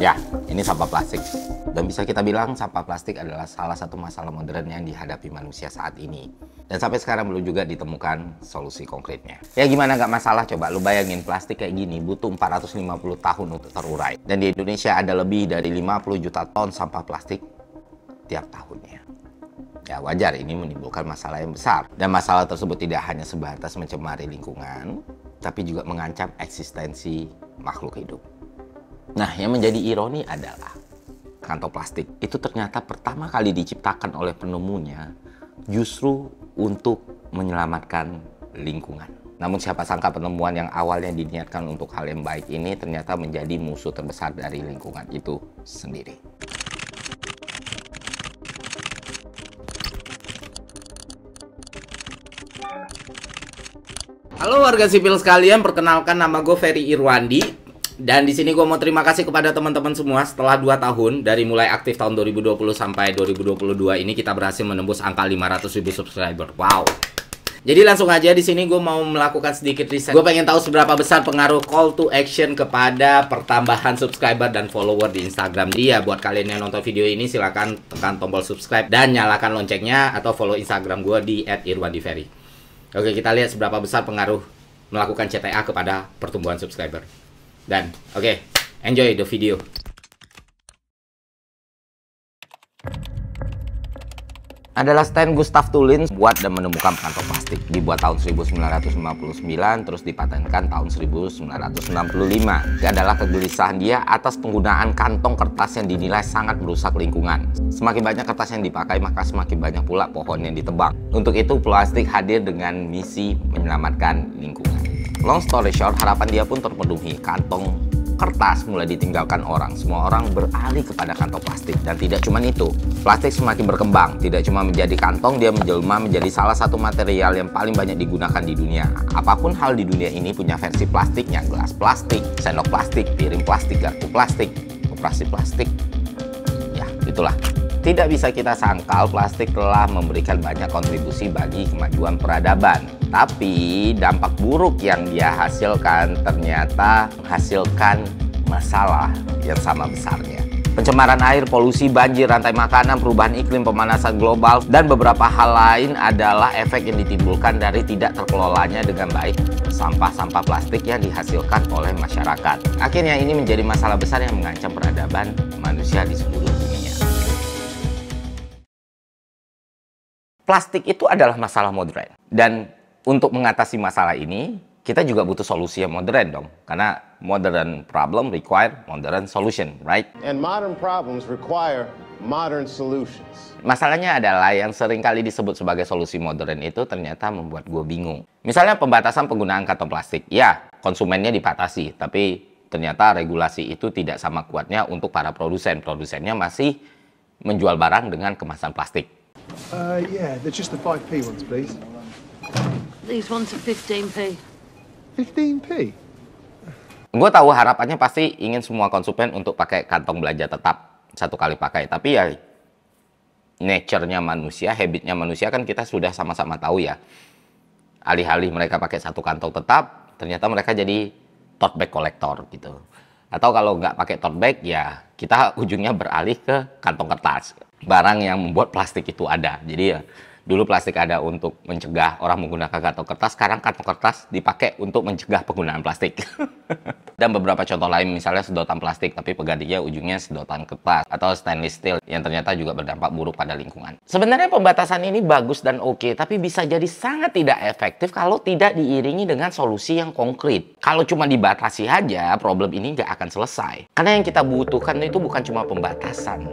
Ya, ini sampah plastik. Dan bisa kita bilang sampah plastik adalah salah satu masalah modern yang dihadapi manusia saat ini. Dan sampai sekarang belum juga ditemukan solusi konkretnya. Ya gimana nggak masalah, coba lu bayangin plastik kayak gini butuh 450 tahun untuk terurai. Dan di Indonesia ada lebih dari 50 juta ton sampah plastik tiap tahunnya. Ya wajar ini menimbulkan masalah yang besar. Dan masalah tersebut tidak hanya sebatas mencemari lingkungan, tapi juga mengancam eksistensi makhluk hidup. Nah, yang menjadi ironi adalah kantong plastik itu ternyata pertama kali diciptakan oleh penemunya justru untuk menyelamatkan lingkungan. Namun siapa sangka penemuan yang awalnya diniatkan untuk hal yang baik ini ternyata menjadi musuh terbesar dari lingkungan itu sendiri. Halo warga sipil sekalian, perkenalkan nama gue Ferry Irwandi. Dan di sini gue mau terima kasih kepada teman-teman semua. Setelah 2 tahun dari mulai aktif tahun 2020 sampai 2022 ini kita berhasil menembus angka 500.000 subscriber. Wow. Jadi langsung aja di sini gue mau melakukan sedikit riset. Gue pengen tahu seberapa besar pengaruh call to action kepada pertambahan subscriber dan follower di Instagram. Jadi ya buat kalian yang nonton video ini silahkan tekan tombol subscribe dan nyalakan loncengnya atau follow Instagram gue di @irwandiferry. Oke, kita lihat seberapa besar pengaruh melakukan CTA kepada pertumbuhan subscriber. Dan oke, enjoy the video. Adalah stand Gustav Tulin buat dan menemukan kantong plastik. Dibuat tahun 1959, terus dipatenkan tahun 1965. Ini adalah kegelisahan dia atas penggunaan kantong kertas yang dinilai sangat merusak lingkungan. Semakin banyak kertas yang dipakai, maka semakin banyak pula pohon yang ditebang. Untuk itu, plastik hadir dengan misi menyelamatkan lingkungan. Long story short, harapan dia pun terpenuhi. Kantong kertas mulai ditinggalkan orang. Semua orang beralih kepada kantong plastik. Dan tidak cuma itu, plastik semakin berkembang. Tidak cuma menjadi kantong, dia menjelma menjadi salah satu material yang paling banyak digunakan di dunia. Apapun hal di dunia ini punya versi plastiknya. Gelas plastik, sendok plastik, piring plastik, garpu plastik, operasi plastik. Ya, itulah. Tidak bisa kita sangkal plastik telah memberikan banyak kontribusi bagi kemajuan peradaban. Tapi dampak buruk yang dia hasilkan ternyata menghasilkan masalah yang sama besarnya. Pencemaran air, polusi, banjir, rantai makanan, perubahan iklim, pemanasan global, dan beberapa hal lain adalah efek yang ditimbulkan dari tidak terkelolanya dengan baik sampah-sampah plastik yang dihasilkan oleh masyarakat. Akhirnya ini menjadi masalah besar yang mengancam peradaban manusia di seluruh dunia. Plastik itu adalah masalah modern. Dan untuk mengatasi masalah ini, kita juga butuh solusi yang modern dong. Karena modern problem require modern solution, right? And modern problems require modern solutions. Masalahnya adalah yang sering kali disebut sebagai solusi modern itu ternyata membuat gue bingung. Misalnya pembatasan penggunaan kantong plastik. Ya, konsumennya dibatasi, tapi ternyata regulasi itu tidak sama kuatnya untuk para produsen. Produsennya masih menjual barang dengan kemasan plastik. Yeah, they're just the 5p ones, please. These ones are 15p. 15p? Gue tahu harapannya pasti ingin semua konsumen untuk pakai kantong belanja tetap satu kali pakai. Tapi ya nature-nya manusia, habit-nya manusia kan kita sudah sama-sama tahu ya. Alih-alih mereka pakai satu kantong tetap, ternyata mereka jadi tote bag kolektor gitu. Atau kalau nggak pakai tote bag ya kita ujungnya beralih ke kantong kertas. Barang yang membuat plastik itu ada. Jadi ya dulu plastik ada untuk mencegah orang menggunakan kantong kertas, sekarang kantong kertas dipakai untuk mencegah penggunaan plastik. Dan beberapa contoh lain, misalnya sedotan plastik tapi penggantinya ujungnya sedotan kertas, atau stainless steel yang ternyata juga berdampak buruk pada lingkungan. Sebenarnya pembatasan ini bagus dan oke, tapi bisa jadi sangat tidak efektif kalau tidak diiringi dengan solusi yang konkret. Kalau cuma dibatasi aja, problem ini nggak akan selesai. Karena yang kita butuhkan itu bukan cuma pembatasan,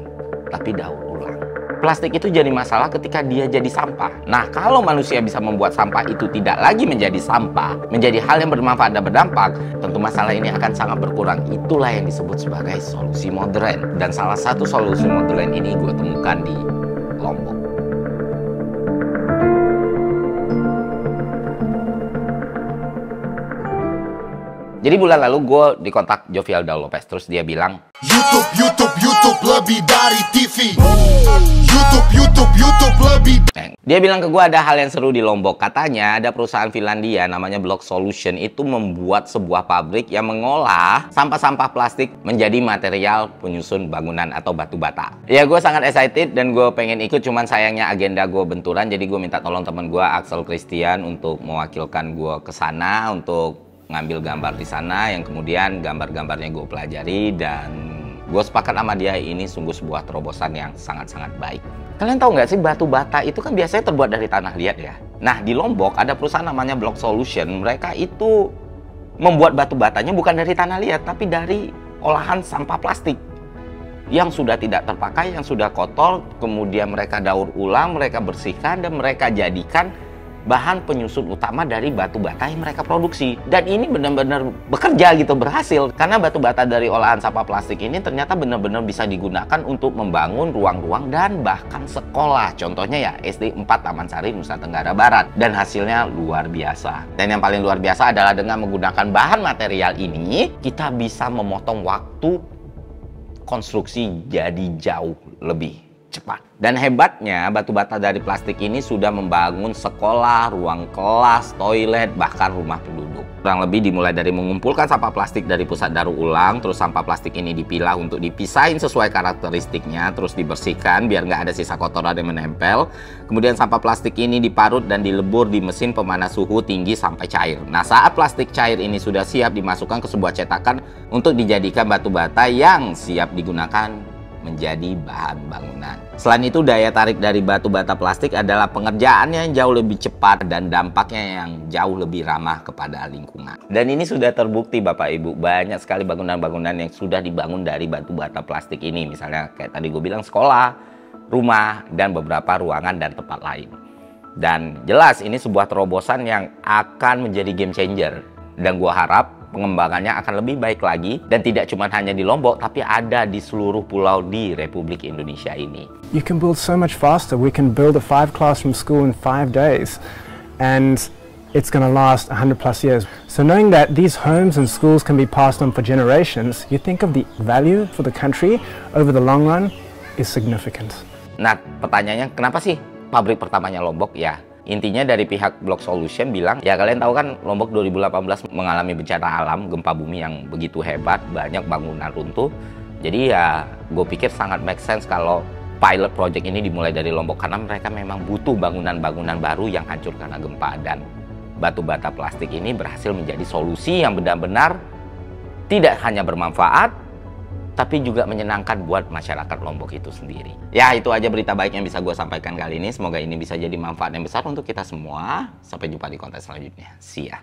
tapi daur ulang. Plastik itu jadi masalah ketika dia jadi sampah. Nah, kalau manusia bisa membuat sampah itu tidak lagi menjadi sampah, menjadi hal yang bermanfaat dan berdampak, tentu masalah ini akan sangat berkurang. Itulah yang disebut sebagai solusi modern. Dan salah satu solusi modern ini gue temukan di Lombok. Jadi bulan lalu gue dikontak Jovialdo Lopez, terus dia bilang, YouTube lebih dari TV. YouTube lebih. Dia bilang ke gue ada hal yang seru di Lombok. Katanya ada perusahaan Finlandia namanya Block Solution itu membuat sebuah pabrik yang mengolah sampah-sampah plastik menjadi material penyusun bangunan atau batu bata. Ya gue sangat excited dan gue pengen ikut, cuman sayangnya agenda gue benturan. Jadi gue minta tolong teman gue Axel Christian untuk mewakilkan gue ke sana untuk ngambil gambar di sana, yang kemudian gambar-gambarnya gue pelajari, dan gue sepakat sama dia ini sungguh sebuah terobosan yang sangat-sangat baik. Kalian tahu nggak sih, batu bata itu kan biasanya terbuat dari tanah liat ya. Nah, di Lombok ada perusahaan namanya Block Solution. Mereka itu membuat batu batanya bukan dari tanah liat, tapi dari olahan sampah plastik yang sudah tidak terpakai, yang sudah kotor. Kemudian mereka daur ulang, mereka bersihkan, dan mereka jadikan bahan penyusun utama dari batu bata yang mereka produksi. Dan ini benar-benar bekerja gitu, berhasil. Karena batu bata dari olahan sampah plastik ini ternyata benar-benar bisa digunakan untuk membangun ruang-ruang dan bahkan sekolah. Contohnya ya SD 4 Taman Sari, Nusa Tenggara Barat. Dan hasilnya luar biasa. Dan yang paling luar biasa adalah dengan menggunakan bahan material ini, kita bisa memotong waktu konstruksi jadi jauh lebih cepat. Dan hebatnya, batu bata dari plastik ini sudah membangun sekolah, ruang kelas, toilet, bahkan rumah penduduk. Kurang lebih dimulai dari mengumpulkan sampah plastik dari pusat daur ulang, terus sampah plastik ini dipilah untuk dipisahin sesuai karakteristiknya, terus dibersihkan biar nggak ada sisa kotoran yang menempel. Kemudian sampah plastik ini diparut dan dilebur di mesin pemanas suhu tinggi sampai cair. Nah, saat plastik cair ini sudah siap dimasukkan ke sebuah cetakan untuk dijadikan batu bata yang siap digunakan menjadi bahan bangunan. Selain itu, daya tarik dari batu bata plastik adalah pengerjaannya yang jauh lebih cepat dan dampaknya yang jauh lebih ramah kepada lingkungan. Dan ini sudah terbukti Bapak Ibu, banyak sekali bangunan-bangunan yang sudah dibangun dari batu bata plastik ini. Misalnya kayak tadi gue bilang, sekolah, rumah, dan beberapa ruangan dan tempat lain. Dan jelas ini sebuah terobosan yang akan menjadi game changer. Dan gue harap pengembangannya akan lebih baik lagi, dan tidak cuma hanya di Lombok, tapi ada di seluruh pulau di Republik Indonesia ini. You can build so much faster. We can build a 5-classroom school in 5 days, and it's going to last 100+ years. So knowing that these homes and schools can be passed on for generations, you think of the value for the country over the long run is significant. Nah, pertanyaannya, kenapa sih pabrik pertamanya Lombok? Ya, intinya dari pihak Block Solution bilang, ya kalian tahu kan Lombok 2018 mengalami bencana alam, gempa bumi yang begitu hebat, banyak bangunan runtuh. Jadi ya gue pikir sangat make sense kalau pilot project ini dimulai dari Lombok, karena mereka memang butuh bangunan-bangunan baru yang hancur karena gempa. Dan batu bata plastik ini berhasil menjadi solusi yang benar-benar tidak hanya bermanfaat, tapi juga menyenangkan buat masyarakat Lombok itu sendiri. Ya, itu aja berita baik yang bisa gue sampaikan kali ini. Semoga ini bisa jadi manfaat yang besar untuk kita semua. Sampai jumpa di konten selanjutnya. See ya.